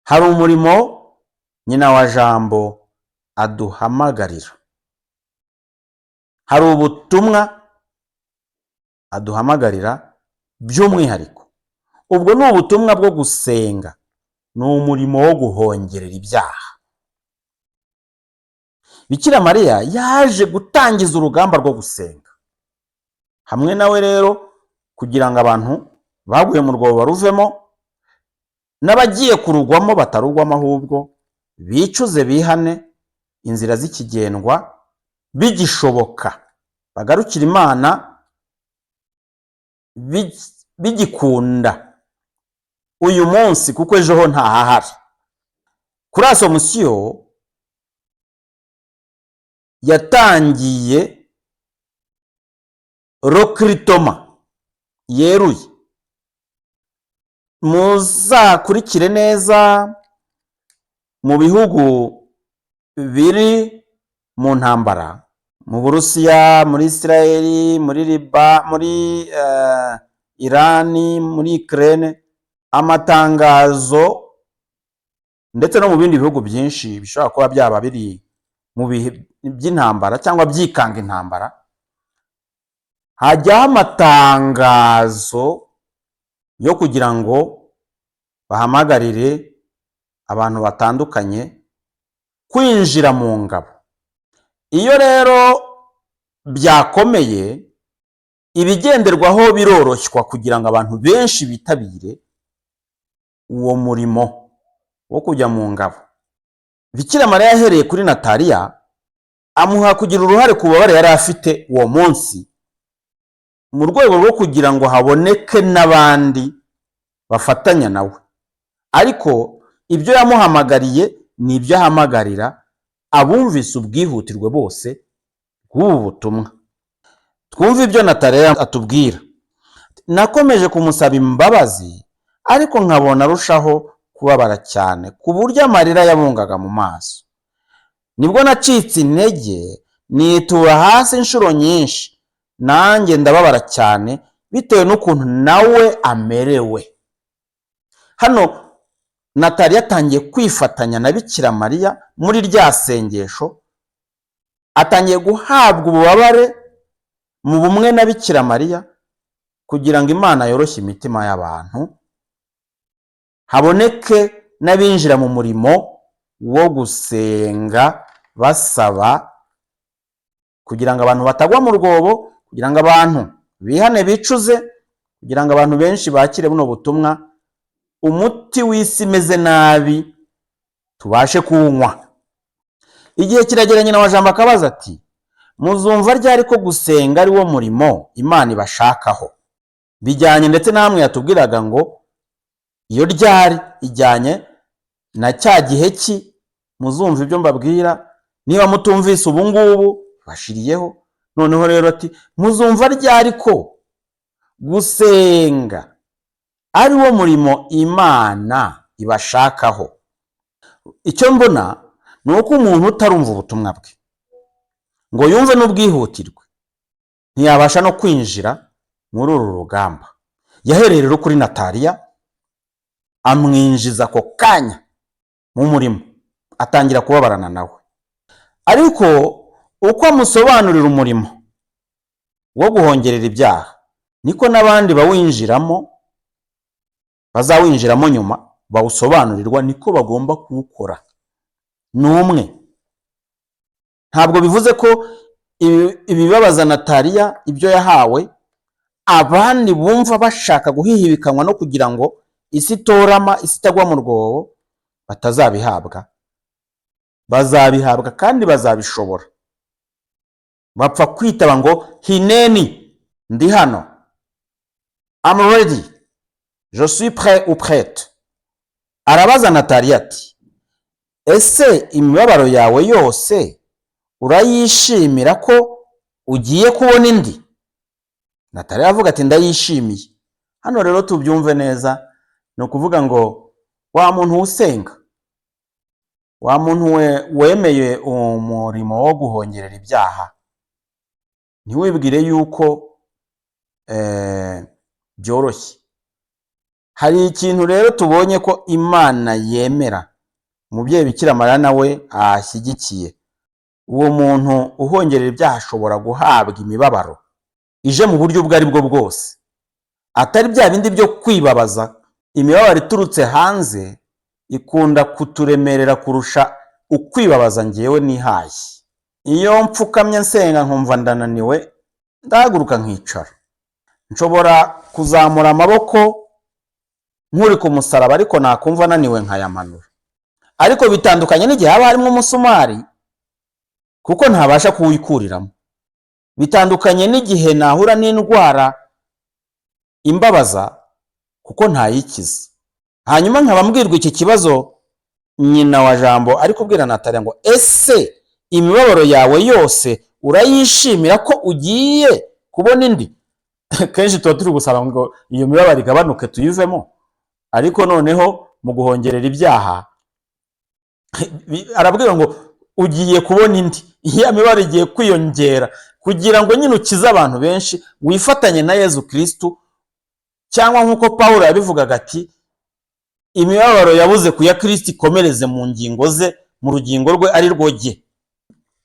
hari umurimo nyina wa jambo aduhamagarira, hari ubutumwa aduhamagarira by'umwihariko. Ubwo ni ubutumwa bwo gusenga, ni umurimo wo guhongerera ibyaha. Bikira Mariya yaje gutangiza urugamba rwo gusenga hamwe nawe rero, kugira ngo abantu baguye mu rwobo baruvemo, n'abagiye kurugwamo batarugwamo, ahubwo bicuze bihane, inzira z'ikigendwa bigishoboka, bagarukira Imana bigikunda uyu munsi, kuko ejo ho ntahahari. Kuri Asomusiyo yatangiye rokritoma yeruye. Muzakurikire neza mu bihugu biri mu ntambara, mu Burusiya, muri Israeli, muri Liba, muri Irani, muri Ukraine, amatangazo ndetse no mu bindi bihugu byinshi bishobora kuba byaba biri mu bihe by'intambara cyangwa byikanga intambara, hajyaho amatangazo yo kugira ngo bahamagarire abantu batandukanye kwinjira mu ngabo. Iyo rero byakomeye, ibigenderwaho biroroshywa kugira ngo abantu benshi bitabire uwo murimo wo kujya mu ngabo. Bikira Mariya yahereye kuri Nataliya, amuha kugira uruhare ku bubabare yari afite uwo munsi, mu rwego rwo kugira ngo haboneke n'abandi bafatanya nawe. Ariko ibyo yamuhamagariye ni ibyo ahamagarira abumvise ubwihutirwe bose bw'ubu butumwa. Twumve ibyo Nataliya atubwira: nakomeje kumusaba imbabazi, ariko nkabona arushaho kubabara cyane ku buryo amarira yabungaga mu maso. Nibwo nacitse intege, nitura hasi inshuro nyinshi, nanjye ndababara cyane bitewe n'ukuntu nawe amerewe. Hano Nataliya atangiye kwifatanya na Bikira Mariya muri rya sengesho, atangiye guhabwa ububabare mu bumwe na Bikira Mariya, kugira ngo Imana yoroshye imitima y'abantu, haboneke n'abinjira mu murimo wo gusenga basaba, kugira ngo abantu batagwa mu rwobo, kugira ngo abantu bihane bicuze, kugira ngo abantu benshi bakire buno butumwa, umuti w'isi imeze nabi tubashe kuwunywa. Igihe kiragera, nyina wa jambo akabaza ati: muzumva ryari ko gusenga ari wo murimo Imana ibashakaho? Bijyanye ndetse namwe yatubwiraga ngo iyo ryari ijyanye na cya gihe ki, muzumva ibyo mbabwira, niba mutumvise ubu ngubu bashiriyeho. Noneho rero ati: muzumva ryari ko gusenga ari wo murimo Imana ibashakaho? Icyo mbona ni uko umuntu utarumva ubutumwa bwe ngo yumve n'ubwihutirwe, ntiyabasha no kwinjira muri uru rugamba. Yahereye rero kuri Nataliya, amwinjiza ako kanya mu murimo, atangira kubabarana nawe. Ariko uko amusobanurira umurimo wo guhongerera ibyaha, niko n'abandi bawinjiramo, bazawinjiramo nyuma, bawusobanurirwa niko bagomba kuwukora. N'umwe. Ntabwo bivuze ko ibibabaza Nataliya ibyo yahawe, abandi bumva bashaka guhihibikanwa no kugira ngo isi itorama, isi itagwa mu rwobo, batazabihabwa. Bazabihabwa kandi bazabishobora. Bapfa kwitaba ngo hineni, ndi hano, I'm ready, je suis prêt ou prête. Arabaza Nataliya ati: ese imibabaro yawe yose urayishimira ko ugiye kubona indi? Nataliya avuga ati: ndayishimiye. Hano rero tubyumve neza, ni ukuvuga ngo wa muntu usenga, wa muntu wemeye umurimo wo guhongerera ibyaha, ntiwibwire yuko byoroshye. Hari ikintu rero tubonye ko Imana yemera, umubyeyi Bikira Mariya nawe ashyigikiye. Uwo muntu uhongerera ibyaha ashobora guhabwa imibabaro ije mu buryo ubwo ari bwo bwose, atari bya bindi byo kwibabaza. Imibabaro iturutse hanze ikunda kuturemerera kurusha ukwibabaza njyewe nihaye. Iyo mpfukamye nsenga nkumva ndananiwe, ndahaguruka nkicara. Nshobora kuzamura amaboko nkuri ku musaraba, ariko nakumva naniwe nkayamanura. Ariko bitandukanye n'igihe haba harimo umusumari, kuko ntabasha kuwikuriramo. Bitandukanye n'igihe nahura n'indwara imbabaza, kuko ntayikiza. Hanyuma nkaba mbwirwa iki kibazo nyina wa Jambo ari kubwira Nataliya ngo ese imibabaro yawe yose urayishimira ko ugiye kubona indi? Kenshi tuba turi gusaba ngo iyo mibabaro igabanuke tuyivemo, ariko noneho mu guhongerera ibyaha arabwira ngo ugiye kubona indi. Iya mibabaro igiye kwiyongera kugira ngo nyine ukize abantu benshi, wifatanye na Yezu Kristu, cyangwa nk'uko Pawulo yabivugaga ati imibabaro yabuze ku ya Kristo ikomereze mu ngingo ze, mu rugingo rwe ari rwo jye.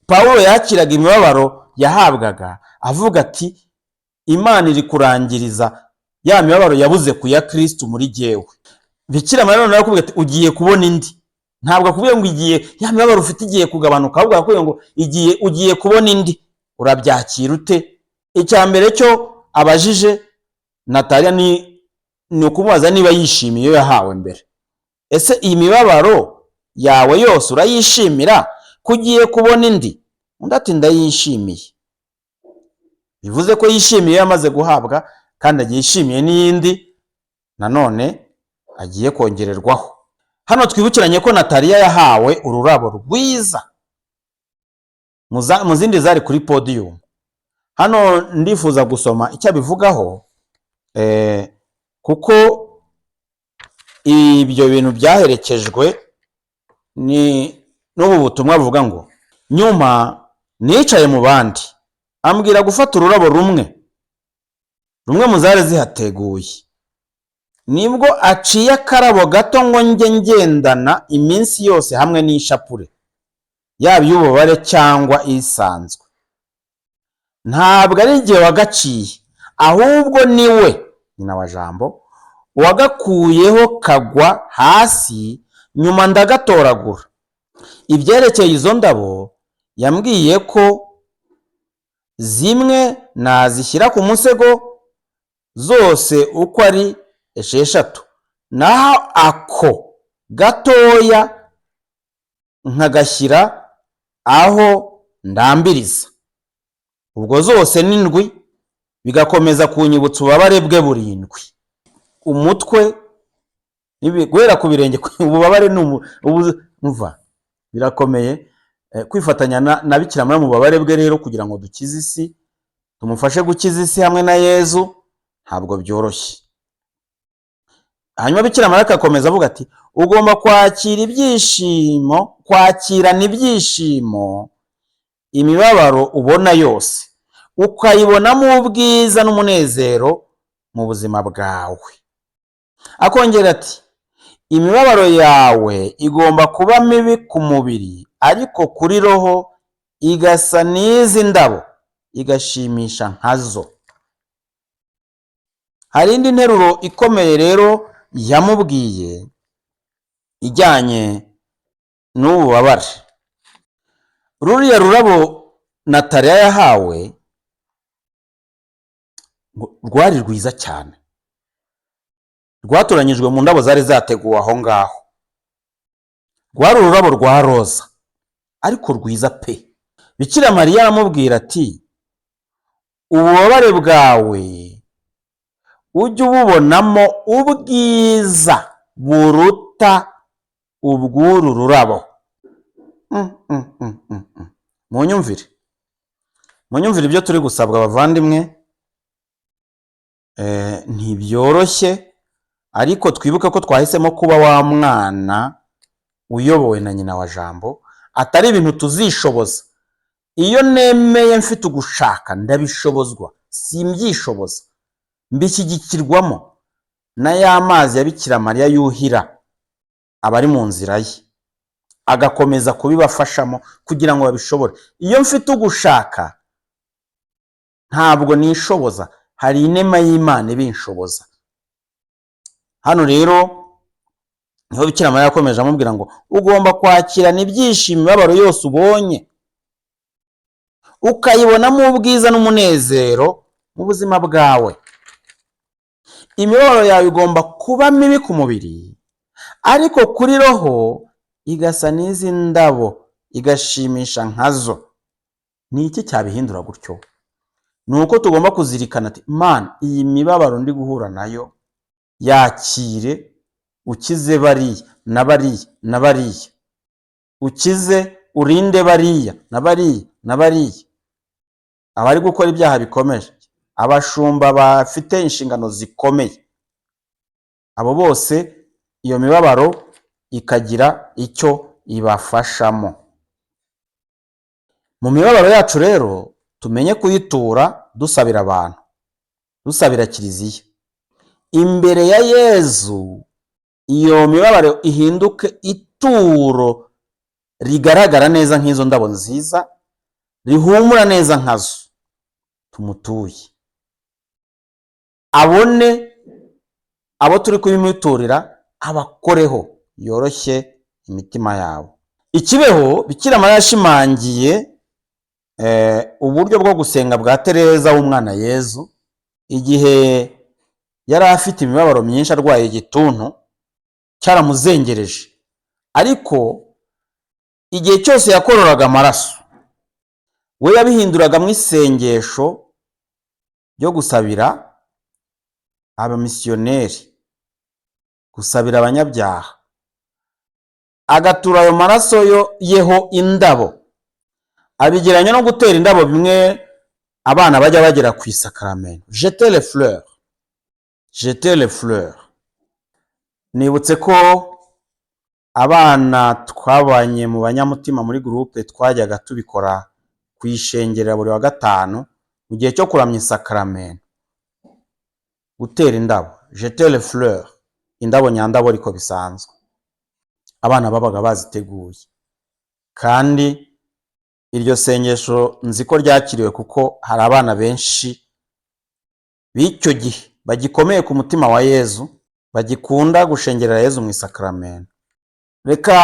Pawulo yakiraga imibabaro yahabwaga avuga ati Imana iri kurangiriza ya mibabaro yabuze ku ya Kristo muri jyewe. Bikira Mariya nawe akubwira ati ugiye kubona indi. Ntabwo akubwiye ngo igiye ya mibabaro ufite igiye kugabanuka, ahubwo akubwiye ngo ugiye kubona indi. Urabyakira ute? Icya mbere cyo abajije Nataliya ni ukumubaza niba yishimiye iyo yahawe mbere. Ese iyi mibabaro yawe yose urayishimira kugiye kubona indi? Undi ati ndayishimiye. Bivuze ko yishimiye yamaze guhabwa, kandi agiye yishimiye n'iyindi nanone agiye kongererwaho. Hano twibukiranye ko Nataliya yahawe ururabo rwiza mu zindi zari kuri podium. Hano ndifuza gusoma icyo abivugaho, kuko ibyo bintu byaherekejwe n'ubu butumwa buvuga ngo nyuma nicaye mu bandi ambwira gufata ururabo rumwe mu zari zihateguye. Nibwo aciye akarabo gato ngo njye ngendana iminsi yose hamwe n'ishapure, yaba iy'ububabare cyangwa isanzwe. Ntabwo ari igihe wagaciye, ahubwo niwe nyina wa Jambo wagakuyeho kagwa hasi, nyuma ndagatoragura. Ibyerekeye izo ndabo yambwiye ko zimwe nazishyira ku musego zose uko ari 6, naho ako gatoya nkagashyira aho ndambiriza. Ubwo zose n'indwi bigakomeza kunyibutsa ububabare bwe burindwi. Umutwe guhera ku birenge, ububabare n'umva birakomeye. Kwifatanya na Bikira Mariya mu bubabare bwe rero kugira ngo dukize isi, tumufashe gukiza isi hamwe na Yezu, ntabwo byoroshye. Hanyuma Bikira Mariya akakomeza avuga ati ugomba kwakirana ibyishimo imibabaro ubona yose, ukayibonamo ubwiza n'umunezero mu buzima bwawe. Akongera ati imibabaro yawe igomba kuba mibi ku mubiri, ariko kuri roho igasa n'izi ndabo, igashimisha nkazo. Hari indi nteruro ikomeye rero yamubwiye ijyanye n'ububabare. Ruriya rurabo Nataliya yahawe rwari rwiza cyane, rwatoranyijwe mu ndabo zari zateguwe aho ngaho. Rwari ururabo rwa roza, ariko rwiza pe. Bikira Mariya aramubwira ati ububabare bwawe ujye ububonamo ubwiza buruta ubw'uru rurabo. Munyumvire ibyo turi gusabwa abavandimwe, ntibyoroshye, ariko twibuke ko twahisemo kuba wa mwana uyobowe na nyina wa Jambo, atari ibintu tuzishoboza. iyo nemeye mfite ugushaka ndabishobozwa, simbyishoboza, mbishyigikirwamo na ya mazi ya Bikira Mariya yuhira abari mu nzira ye, agakomeza kubibafashamo kugira ngo babishobore. Iyo mfite ugushaka ntabwo nishoboza, hari inema y'Imana ibinshoboza. Hano rero niho Bikira Mariya yakomeje amubwira ngo ugomba kwakirana ibyishimo imibabaro yose ubonye, ukayibonamo ubwiza n'umunezero mu buzima bwawe. Imibabaro yawe igomba kuba mibi ku mubiri, ariko kuri roho igasa n'izi ndabo, igashimisha nkazo. Ni iki cyabihindura gutyo? Ni uko tugomba kuzirikana ati Mana, iyi mibabaro ndi guhura nayo yakire, ukize bariya na bariya na bariya, ukize urinde bariya na bariya na bariya, abari gukora ibyaha bikomeje, abashumba bafite inshingano zikomeye, abo bose iyo mibabaro ikagira icyo ibafashamo. Mu mibabaro yacu rero tumenye kuyitura dusabira abantu, dusabira Kiliziya imbere ya Yezu. Iyo mibabaro ihinduke ituro rigaragara neza nk'izo ndabo nziza, rihumura neza nkazo, tumutuye. Abone abo turi kubimuturira, abakoreho, yoroshye imitima yabo. Ikibeho Bikira Mariya yashimangiye uburyo bwo gusenga bwa Tereza w'umwana Yezu igihe yari afite imibabaro myinshi, arwaye igituntu cyaramuzengereje, ariko igihe cyose yakororaga amaraso, we yabihinduraga mu isengesho ryo gusabira abamisiyoneri, gusabira abanyabyaha, agatura ayo maraso yeho indabo, abigeranya no gutera indabo bimwe abana bajya bagera ku isakaramentu. Jeter les fleurs, jeter les fleurs. Nibutse ko abana twabanye mu banyamutima muri groupe twajyaga tubikora kwishengerera buri wa gatanu mu gihe cyo kuramya isakaramentu, gutera indabo, jeter les fleurs, indabo nyandabo ariko bisanzwe. Abana babaga baziteguye, kandi iryo sengesho nzi ko ryakiriwe kuko hari abana benshi b'icyo gihe bagikomeye ku mutima wa Yezu, bagikunda gushengerera Yezu mu isakaramentu. Reka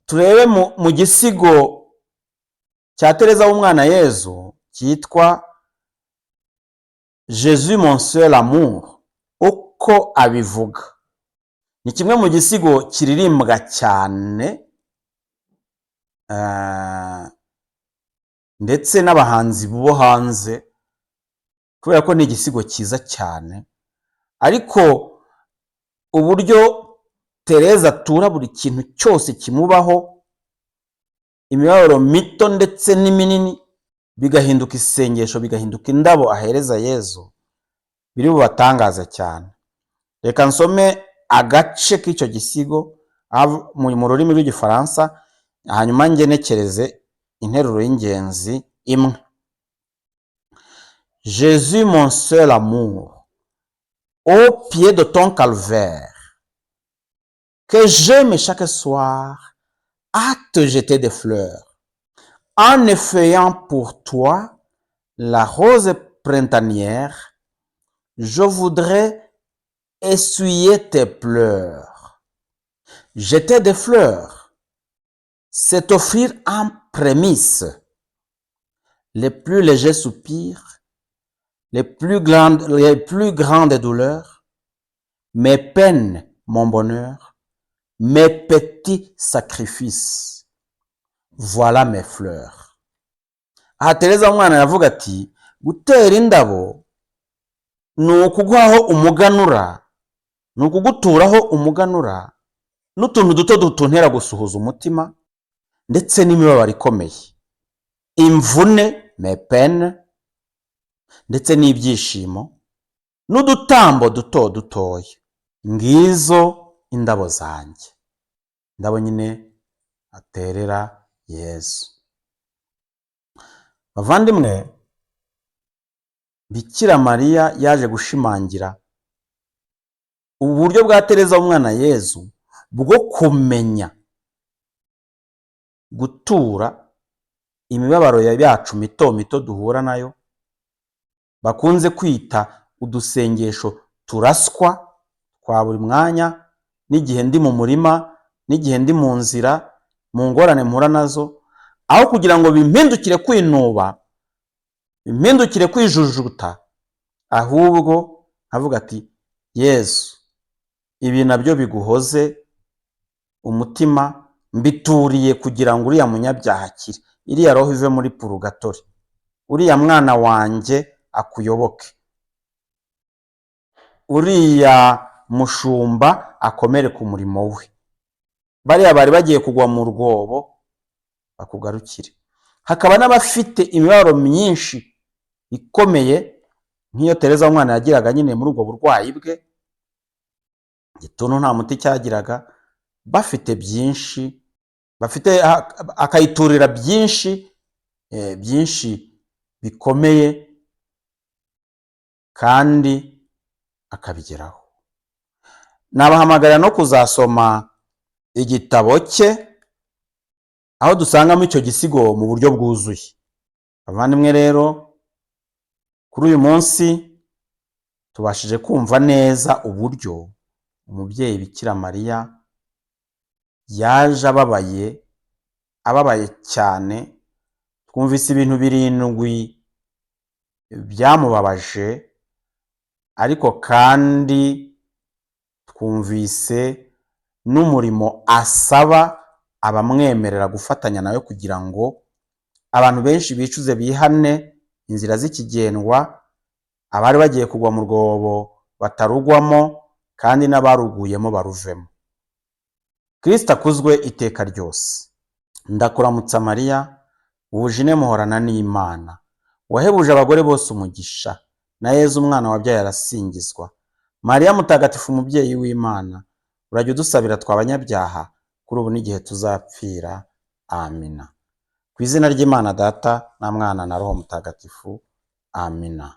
turebe mu gisigo cya Tereza w'umwana Yezu cyitwa Jésus mon seul amour, uko abivuga. Ni kimwe mu gisigo kiririmbwa cyane, ndetse n'abahanzi bo hanze, kubera ko ni igisigo cyiza cyane. Ariko uburyo Tereza atura buri kintu cyose kimubaho, imibabaro mito ndetse n'iminini, bigahinduka isengesho, bigahinduka indabo ahereza Yezu, biri bubatangaza cyane. Reka nsome agace k'icyo gisigo mu rurimi rw'Igifaransa, hanyuma ngenekereze interuro y'ingenzi imwe. Jésus mon seul amour, au pied de ton calvaire, que j'aime chaque soir à te jeter des fleurs, en effeuillant pour toi la rose printanière, je voudrais essuyer tes pleurs. Jeter des fleurs, c'est offrir en prémisse les plus légers soupirs, les plus grandes douleurs, mes peines, mon bonheur, mes petits sacrifices. Voilà mes fleurs. Aha Tereza umwana aravuga ati gutera indabo ni ukuguhaho umuganura, ni ukuguturaho umuganura n'utuntu duto dutuntera gusuhuza umutima, ndetse n'imibabaro ikomeye, imvune, mes peines, ndetse n'ibyishimo n'udutambo duto dutoya. Ngizo indabo zanjye, indabo nyine aterera Yezu. Bavandimwe, Bikira Mariya yaje gushimangira uburyo bwa Tereza w'umwana Yezu bwo kumenya gutura imibabaro yacu mito mito duhura nayo, bakunze kwita udusengesho turaswa twa buri mwanya, n'igihe ndi mu murima, n'igihe ndi mu nzira, mu ngorane mpura nazo, aho kugira ngo bimpindukire kwinuba, bimpindukire kwijujuta, ahubwo avuga ati Yesu, ibi nabyo biguhoze umutima, mbituriye kugira ngo uriya munyabyaha akire, iriya roho ive muri purugatori, uriya mwana wanjye akuyoboke, uriya mushumba akomere ku murimo we, bariya bari bagiye kugwa mu rwobo bakugarukire. Hakaba n'abafite imibabaro myinshi ikomeye nk'iyo Tereza w'umwana yagiraga nyine muri ubwo burwayi bwe, igituntu nta muti cyagiraga, bafite byinshi, bafite akayiturira byinshi bikomeye kandi akabigeraho. Nabahamagarira no kuzasoma igitabo cye aho dusangamo icyo gisigo mu buryo bwuzuye. Abavandimwe rero, kuri uyu munsi tubashije kumva neza uburyo umubyeyi Bikira Mariya yaje ababaye cyane. Twumvise ibintu 7 byamubabaje, ariko kandi twumvise n'umurimo asaba abamwemerera gufatanya nawe kugira ngo abantu benshi bicuze bihane, inzira z'ikigendwa, abari bagiye kugwa mu rwobo batarugwamo, kandi n'abaruguyemo baruvemo. Kristo akuzwe iteka ryose. Ndakuramutsa Mariya, wuje ine muhorana n'Imana, wahebuje abagore bose umugisha, na Yezu umwana wabyaye arasingizwa. Mariya mutagatifu umubyeyi w'Imana, urajya udusabira tw'abanyabyaha kuri ubu n'igihe tuzapfira. Amina. Ku izina ry'Imana Data na Mwana na Roho Mutagatifu. Amina.